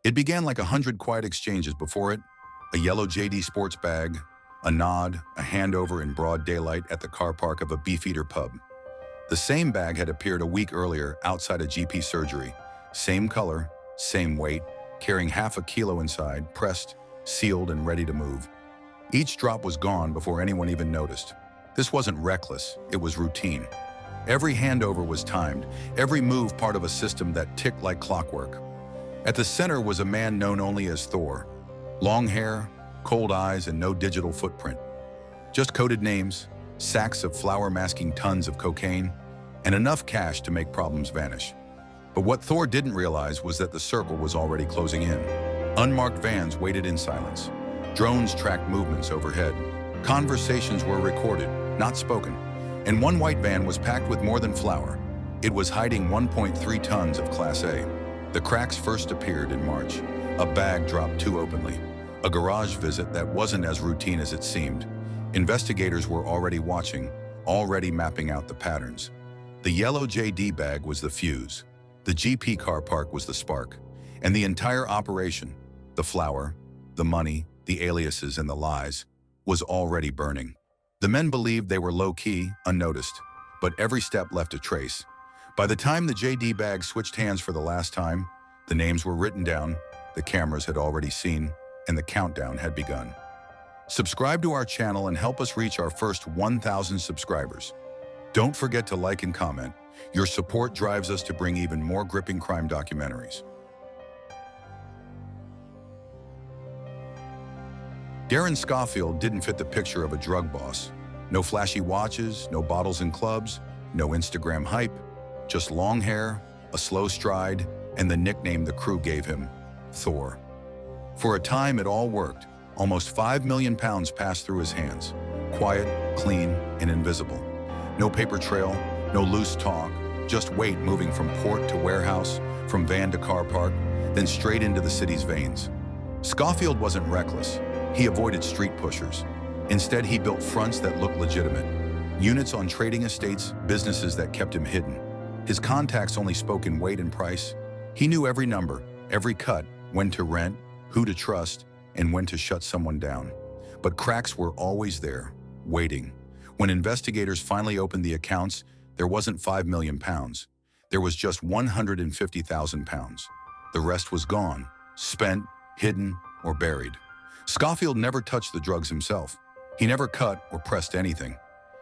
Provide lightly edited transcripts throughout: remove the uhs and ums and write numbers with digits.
It began like 100 quiet exchanges before it, a yellow JD sports bag, a nod, a handover in broad daylight at the car park of a Beefeater pub. The same bag had appeared a week earlier outside a GP surgery. Same color, same weight, carrying half a kilo inside, pressed, sealed, and ready to move. Each drop was gone before anyone even noticed. This wasn't reckless, it was routine. Every handover was timed, every move part of a system that ticked like clockwork. At the center was a man known only as Thor. Long hair, cold eyes, and no digital footprint. Just coded names, sacks of flour masking tons of cocaine, and enough cash to make problems vanish. But what Thor didn't realize was that the circle was already closing in. Unmarked vans waited in silence. Drones tracked movements overhead. Conversations were recorded, not spoken. And one white van was packed with more than flour. It was hiding 1.3 tons of Class A. The cracks first appeared in March. A bag dropped too openly. A garage visit that wasn't as routine as it seemed. Investigators were already watching, already mapping out the patterns. The yellow JD bag was the fuse. The GP car park was the spark. And the entire operation, the flour, the money, the aliases, and the lies, was already burning. The men believed they were low-key, unnoticed, but every step left a trace. By the time the JD bag switched hands for the last time, the names were written down, the cameras had already seen, and the countdown had begun. Subscribe to our channel and help us reach our first 1,000 subscribers. Don't forget to like and comment. Your support drives us to bring even more gripping crime documentaries. Darren Scoffield didn't fit the picture of a drug boss. No flashy watches, no bottles in clubs, no Instagram hype, just long hair, a slow stride, and the nickname the crew gave him, Thor. For a time, it all worked. Almost 5 million pounds passed through his hands. Quiet, clean, and invisible. No paper trail, no loose talk, just weight moving from port to warehouse, from van to car park, then straight into the city's veins. Scoffield wasn't reckless. He avoided street pushers. Instead, he built fronts that looked legitimate. Units on trading estates, businesses that kept him hidden. His contacts only spoke in weight and price. He knew every number, every cut, when to rent, who to trust, and when to shut someone down. But cracks were always there, waiting. When investigators finally opened the accounts, there wasn't 5 million pounds. There was just 150,000 pounds. The rest was gone, spent, hidden, or buried. Scoffield never touched the drugs himself. He never cut or pressed anything.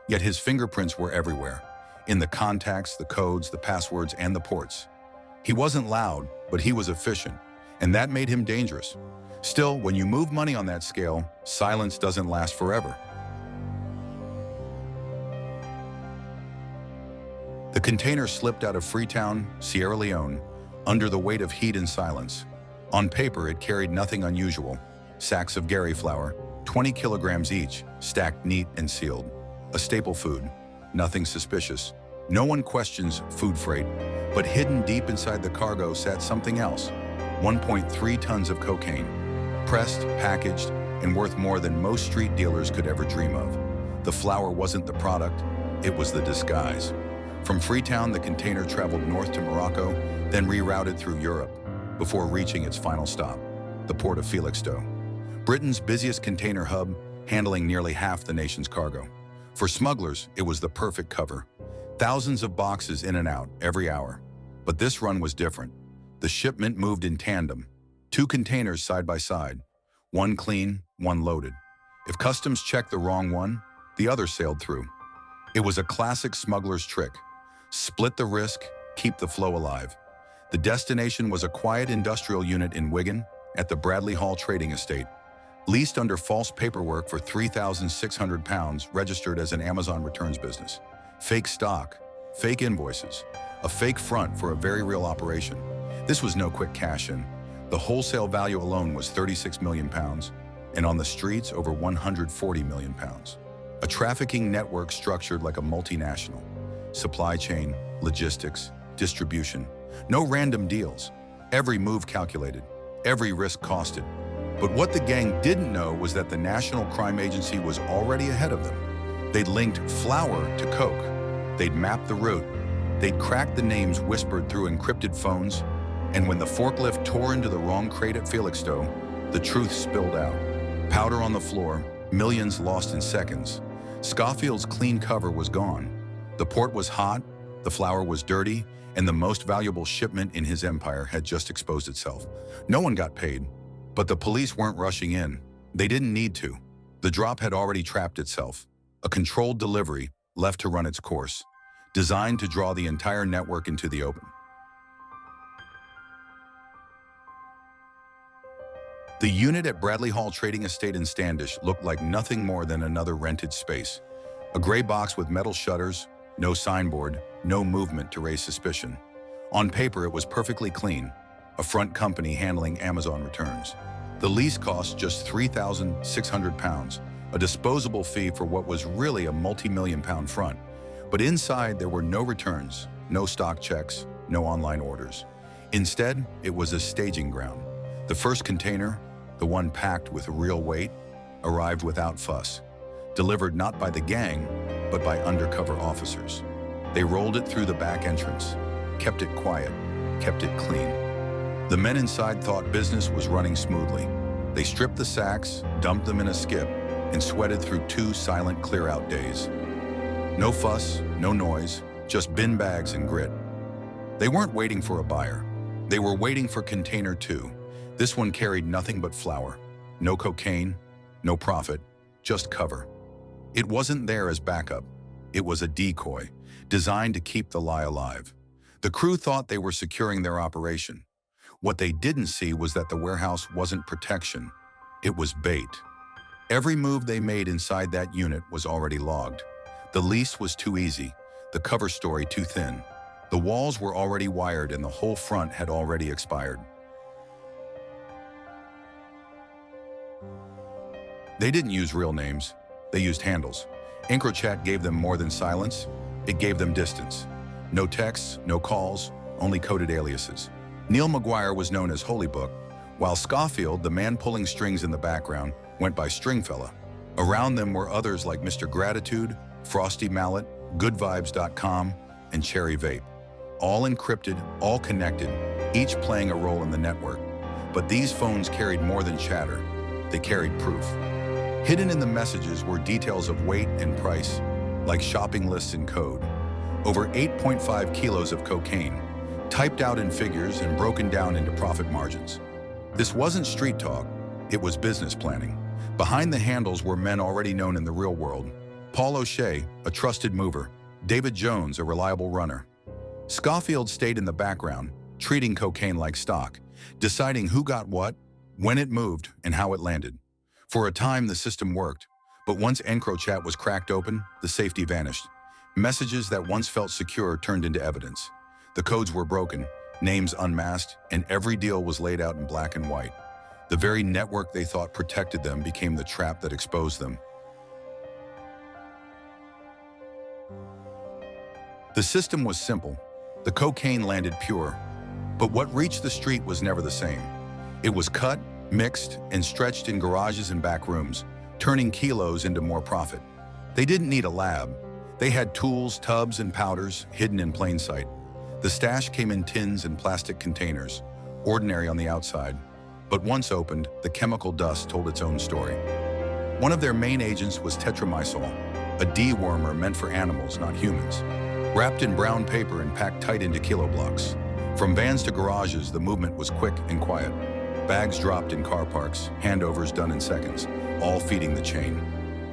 Yet his fingerprints were everywhere. In the contacts, the codes, the passwords, and the ports. He wasn't loud, but he was efficient, and that made him dangerous. Still, when you move money on that scale, silence doesn't last forever. The container slipped out of Freetown, Sierra Leone, under the weight of heat and silence. On paper, it carried nothing unusual. Sacks of Gary flour, 20 kilograms each, stacked neat and sealed. A staple food, nothing suspicious. No one questions food freight, but hidden deep inside the cargo sat something else. 1.3 tons of cocaine, pressed, packaged, and worth more than most street dealers could ever dream of. The flour wasn't the product, it was the disguise. From Freetown, the container traveled north to Morocco, then rerouted through Europe, before reaching its final stop, the port of Felixstowe. Britain's busiest container hub, handling nearly half the nation's cargo. For smugglers, it was the perfect cover. Thousands of boxes in and out every hour. But this run was different. The shipment moved in tandem, 2 containers side by side, one clean, one loaded. If customs checked the wrong one, the other sailed through. It was a classic smuggler's trick. Split the risk, keep the flow alive. The destination was a quiet industrial unit in Wigan at the Bradley Hall Trading Estate. Leased under false paperwork for £3,600, registered as an Amazon returns business. Fake stock, fake invoices, a fake front for a very real operation. This was no quick cash-in. The wholesale value alone was £36 million, and on the streets over £140 million. A trafficking network structured like a multinational. Supply chain, logistics, distribution. No random deals. Every move calculated, every risk costed. But what the gang didn't know was that the National Crime Agency was already ahead of them. They'd linked flour to coke. They'd mapped the route. They'd cracked the names whispered through encrypted phones. And when the forklift tore into the wrong crate at Felixstowe, the truth spilled out. Powder on the floor, millions lost in seconds. Scoffield's clean cover was gone. The port was hot, the flour was dirty, and the most valuable shipment in his empire had just exposed itself. No one got paid, but the police weren't rushing in. They didn't need to. The drop had already trapped itself. A controlled delivery left to run its course, designed to draw the entire network into the open. The unit at Bradley Hall Trading Estate in Standish looked like nothing more than another rented space. A gray box with metal shutters, no signboard, no movement to raise suspicion. On paper, it was perfectly clean, a front company handling Amazon returns. The lease cost just £3,600, a disposable fee for what was really a multi-million-pound front. But inside, there were no returns, no stock checks, no online orders. Instead, it was a staging ground. The first container, the one packed with real weight, arrived without fuss, delivered not by the gang, but by undercover officers. They rolled it through the back entrance, kept it quiet, kept it clean. The men inside thought business was running smoothly. They stripped the sacks, dumped them in a skip, and sweated through 2 silent clear-out days. No fuss, no noise, just bin bags and grit. They weren't waiting for a buyer. They were waiting for container 2. This one carried nothing but flour. No cocaine, no profit, just cover. It wasn't there as backup. It was a decoy, designed to keep the lie alive. The crew thought they were securing their operation. What they didn't see was that the warehouse wasn't protection. It was bait. Every move they made inside that unit was already logged. The lease was too easy, the cover story too thin. The walls were already wired and the whole front had already expired. They didn't use real names. They used handles. EncroChat gave them more than silence. It gave them distance. No texts, no calls, only coded aliases. Neil Maguire was known as Holy Book, while Scoffield, the man pulling strings in the background, went by Stringfella. Around them were others like Mr. Gratitude, Frosty Mallet, GoodVibes.com, and Cherry Vape. All encrypted, all connected, each playing a role in the network. But these phones carried more than chatter. They carried proof. Hidden in the messages were details of weight and price, like shopping lists in code. Over 8.5 kilos of cocaine, typed out in figures and broken down into profit margins. This wasn't street talk, it was business planning. Behind the handles were men already known in the real world. Paul O'Shea, a trusted mover. David Jones, a reliable runner. Scoffield stayed in the background, treating cocaine like stock, deciding who got what, when it moved, and how it landed. For a time, the system worked, but once EncroChat was cracked open, the safety vanished. Messages that once felt secure turned into evidence. The codes were broken, names unmasked, and every deal was laid out in black and white. The very network they thought protected them became the trap that exposed them. The system was simple. The cocaine landed pure, but what reached the street was never the same. It was cut, mixed, and stretched in garages and back rooms, turning kilos into more profit. They didn't need a lab. They had tools, tubs, and powders hidden in plain sight. The stash came in tins and plastic containers, ordinary on the outside. But once opened, the chemical dust told its own story. One of their main agents was tetramycin, a dewormer meant for animals, not humans. Wrapped in brown paper and packed tight into kilo blocks. From vans to garages, the movement was quick and quiet. Bags dropped in car parks, handovers done in seconds, all feeding the chain.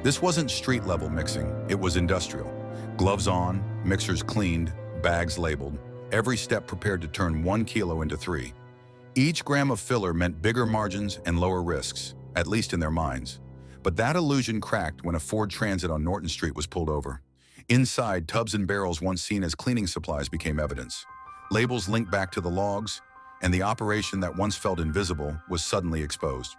This wasn't street-level mixing, it was industrial. Gloves on, mixers cleaned, bags labeled, every step prepared to turn 1 kilo into 3. Each gram of filler meant bigger margins and lower risks, at least in their minds. But that illusion cracked when a Ford Transit on Norton Street was pulled over. Inside, tubs and barrels once seen as cleaning supplies became evidence. Labels linked back to the logs, and the operation that once felt invisible was suddenly exposed.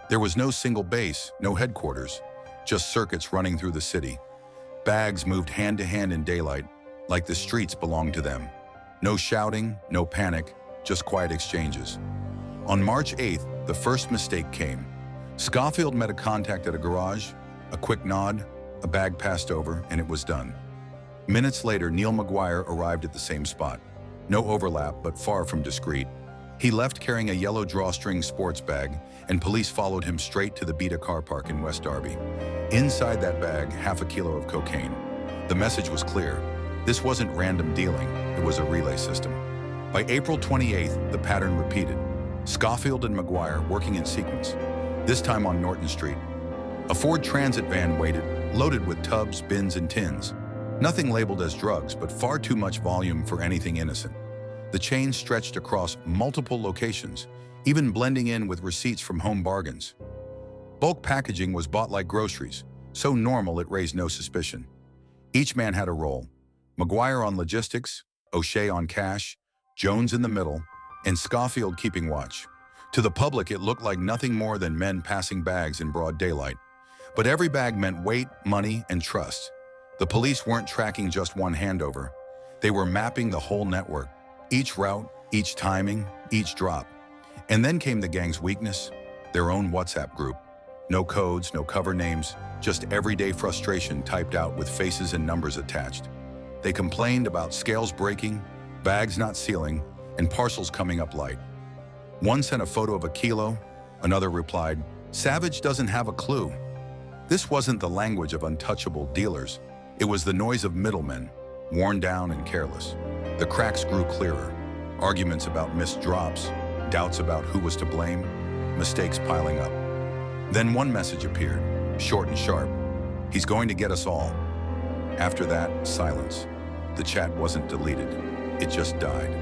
There was no single base, no headquarters, just circuits running through the city. Bags moved hand to hand in daylight, like the streets belonged to them. No shouting, no panic, just quiet exchanges. On March 8th, the first mistake came. Scoffield met a contact at a garage, a quick nod, a bag passed over, and it was done. Minutes later, Neil Maguire arrived at the same spot. No overlap, but far from discreet. He left carrying a yellow drawstring sports bag, and police followed him straight to the Beta car park in West Derby. Inside that bag, half a kilo of cocaine. The message was clear. This wasn't random dealing, it was a relay system. By April 28th, the pattern repeated. Scoffield and Maguire working in sequence, this time on Norton Street. A Ford Transit van waited, loaded with tubs, bins, and tins. Nothing labeled as drugs, but far too much volume for anything innocent. The chain stretched across multiple locations, even blending in with receipts from Home Bargains. Bulk packaging was bought like groceries, so normal it raised no suspicion. Each man had a role. Maguire on logistics, O'Shea on cash, Jones in the middle, and Scoffield keeping watch. To the public, it looked like nothing more than men passing bags in broad daylight. But every bag meant weight, money, and trust. The police weren't tracking just one handover. They were mapping the whole network, each route, each timing, each drop. And then came the gang's weakness, their own WhatsApp group. No codes, no cover names, just everyday frustration typed out with faces and numbers attached. They complained about scales breaking, bags not sealing, and parcels coming up light. One sent a photo of a kilo, another replied, "Savage doesn't have a clue." This wasn't the language of untouchable dealers. It was the noise of middlemen, worn down and careless. The cracks grew clearer. Arguments about missed drops, doubts about who was to blame, mistakes piling up. Then one message appeared, short and sharp. "He's going to get us all." After that, silence. The chat wasn't deleted. It just died.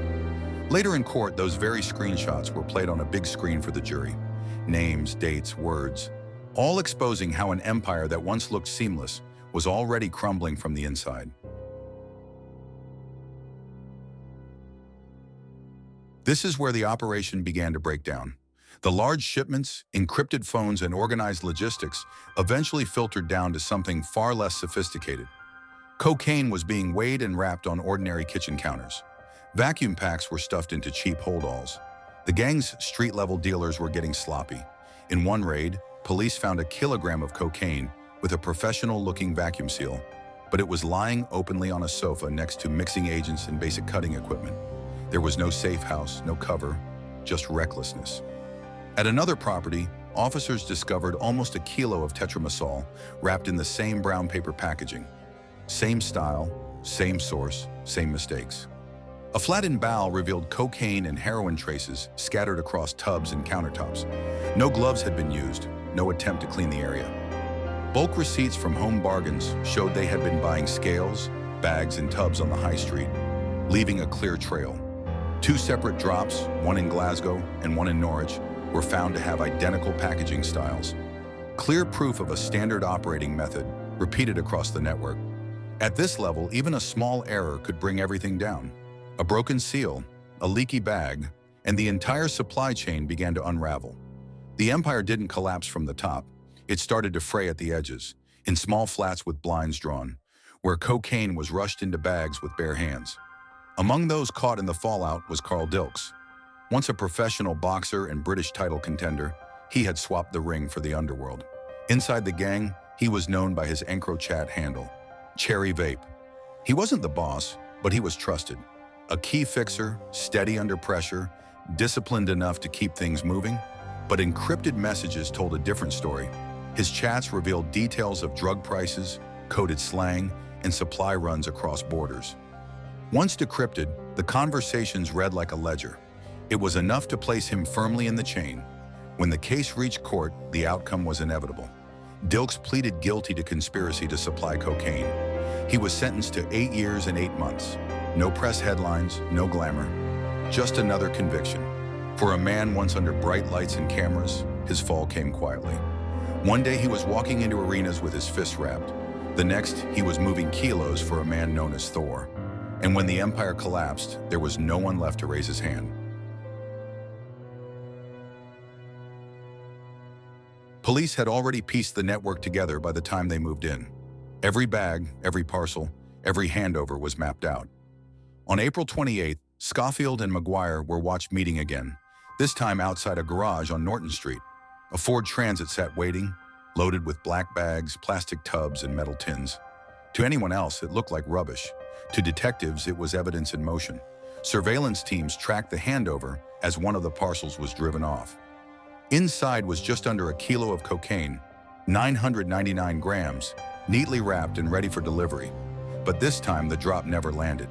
Later in court, those very screenshots were played on a big screen for the jury. Names, dates, words, all exposing how an empire that once looked seamless was already crumbling from the inside. This is where the operation began to break down. The large shipments, encrypted phones, and organized logistics eventually filtered down to something far less sophisticated. Cocaine was being weighed and wrapped on ordinary kitchen counters. Vacuum packs were stuffed into cheap holdalls. The gang's street-level dealers were getting sloppy. In one raid, police found a kilogram of cocaine with a professional-looking vacuum seal, but it was lying openly on a sofa next to mixing agents and basic cutting equipment. There was no safe house, no cover, just recklessness. At another property, officers discovered almost a kilo of tetramasol wrapped in the same brown paper packaging. Same style, same source, same mistakes. A flattened bowl revealed cocaine and heroin traces scattered across tubs and countertops. No gloves had been used, no attempt to clean the area. Bulk receipts from Home Bargains showed they had been buying scales, bags, and tubs on the high street, leaving a clear trail. 2 separate drops, one in Glasgow and one in Norwich, were found to have identical packaging styles. Clear proof of a standard operating method repeated across the network. At this level, even a small error could bring everything down. A broken seal, a leaky bag, and the entire supply chain began to unravel. The empire didn't collapse from the top. It started to fray at the edges, in small flats with blinds drawn, where cocaine was rushed into bags with bare hands. Among those caught in the fallout was Carl Dilks. Once a professional boxer and British title contender, he had swapped the ring for the underworld. Inside the gang, he was known by his EncroChat handle, Cherry Vape. He wasn't the boss, but he was trusted. A key fixer, steady under pressure, disciplined enough to keep things moving, but encrypted messages told a different story. His chats revealed details of drug prices, coded slang, and supply runs across borders. Once decrypted, the conversations read like a ledger. It was enough to place him firmly in the chain. When the case reached court, the outcome was inevitable. Dilks pleaded guilty to conspiracy to supply cocaine. He was sentenced to 8 years and 8 months. No press headlines, no glamour, just another conviction. For a man once under bright lights and cameras, his fall came quietly. One day he was walking into arenas with his fists wrapped. The next, he was moving kilos for a man known as Thor. And when the empire collapsed, there was no one left to raise his hand. Police had already pieced the network together by the time they moved in. Every bag, every parcel, every handover was mapped out. On April 28th, Scoffield and Maguire were watched meeting again, this time outside a garage on Norton Street. A Ford Transit sat waiting, loaded with black bags, plastic tubs, and metal tins. To anyone else, it looked like rubbish. To detectives, it was evidence in motion. Surveillance teams tracked the handover as one of the parcels was driven off. Inside was just under a kilo of cocaine, 999 grams, neatly wrapped and ready for delivery. But this time, the drop never landed.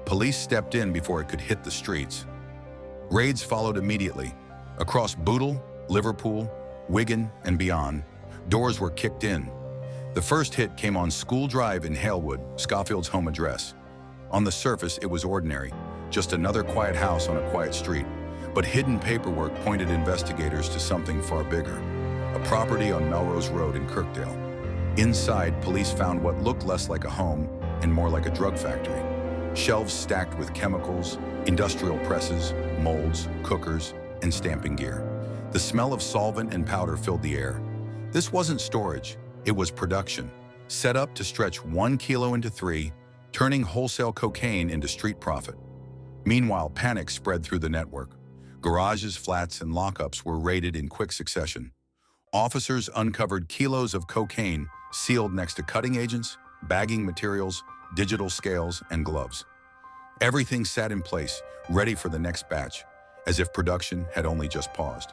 Police stepped in before it could hit the streets. Raids followed immediately. Across Bootle, Liverpool, Wigan, and beyond, doors were kicked in. The first hit came on School Drive in Halewood, Scoffield's home address. On the surface, it was ordinary, just another quiet house on a quiet street. But hidden paperwork pointed investigators to something far bigger, a property on Melrose Road in Kirkdale. Inside, police found what looked less like a home and more like a drug factory. Shelves stacked with chemicals, industrial presses, molds, cookers, and stamping gear. The smell of solvent and powder filled the air. This wasn't storage, it was production, set up to stretch 1 kilo into 3, turning wholesale cocaine into street profit. Meanwhile, panic spread through the network. Garages, flats, and lockups were raided in quick succession. Officers uncovered kilos of cocaine sealed next to cutting agents, bagging materials, digital scales, and gloves. Everything sat in place, ready for the next batch, as if production had only just paused.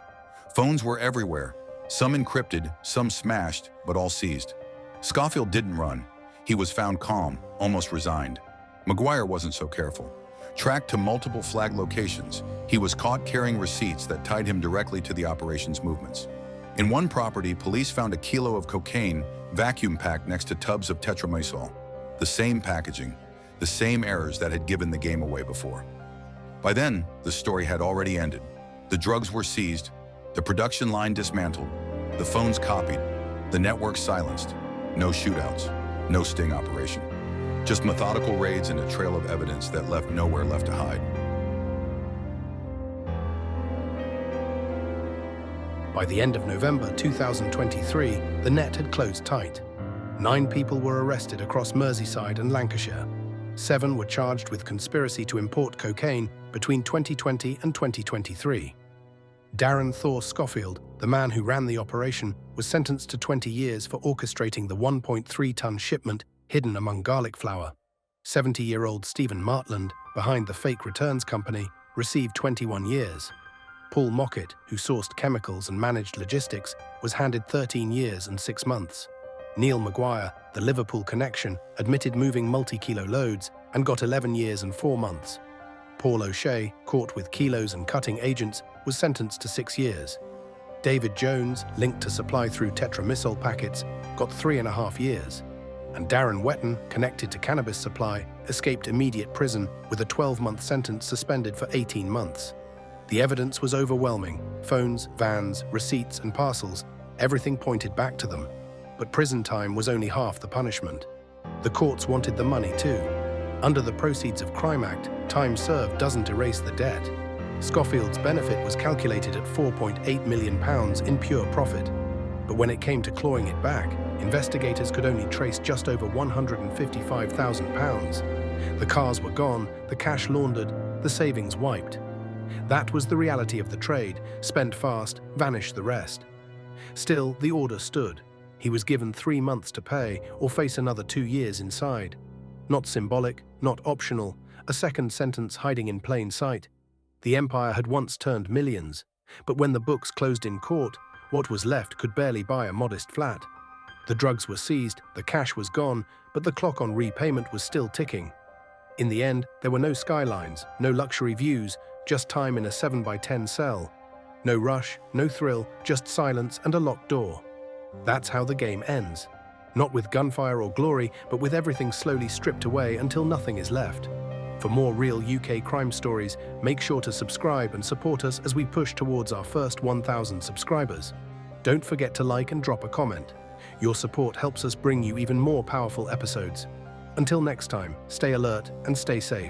Phones were everywhere, some encrypted, some smashed, but all seized. Scoffield didn't run. He was found calm, almost resigned. Maguire wasn't so careful. Tracked to multiple flag locations, he was caught carrying receipts that tied him directly to the operation's movements. In one property, police found a kilo of cocaine vacuum-packed next to tubs of tetramycin. The same packaging, the same errors that had given the game away before. By then, the story had already ended. The drugs were seized, the production line dismantled, the phones copied, the network silenced. No shootouts, no sting operation. Just methodical raids and a trail of evidence that left nowhere left to hide. By the end of November 2023, the net had closed tight. 9 people were arrested across Merseyside and Lancashire. 7 were charged with conspiracy to import cocaine between 2020 and 2023. Darren Thor Scoffield, the man who ran the operation, was sentenced to 20 years for orchestrating the 1.3-ton shipment hidden among garlic flour. 70-year-old Stephen Martland, behind the fake returns company, received 21 years. Paul Mockett, who sourced chemicals and managed logistics, was handed 13 years and 6 months. Neil Maguire, the Liverpool connection, admitted moving multi-kilo loads and got 11 years and 4 months. Paul O'Shea, caught with kilos and cutting agents, was sentenced to 6 years. David Jones, linked to supply through tetramycin packets, got 3.5 years. And Darren Wetton, connected to cannabis supply, escaped immediate prison with a 12-month sentence suspended for 18 months. The evidence was overwhelming. Phones, vans, receipts, and parcels, everything pointed back to them. But prison time was only half the punishment. The courts wanted the money too. Under the Proceeds of Crime Act, time served doesn't erase the debt. Scoffield's benefit was calculated at £4.8 million in pure profit. But when it came to clawing it back, investigators could only trace just over £155,000. The cars were gone, the cash laundered, the savings wiped. That was the reality of the trade: spend fast, vanish the rest. Still, the order stood. He was given 3 months to pay or face another 2 years inside. Not symbolic, not optional, a second sentence hiding in plain sight. The empire had once turned millions, but when the books closed in court, what was left could barely buy a modest flat. The drugs were seized, the cash was gone, but the clock on repayment was still ticking. In the end, there were no skylines, no luxury views, just time in a 7x10 cell. No rush, no thrill, just silence and a locked door. That's how the game ends. Not with gunfire or glory, but with everything slowly stripped away until nothing is left. For more real UK crime stories, make sure to subscribe and support us as we push towards our first 1,000 subscribers. Don't forget to like and drop a comment. Your support helps us bring you even more powerful episodes. Until next time, stay alert and stay safe.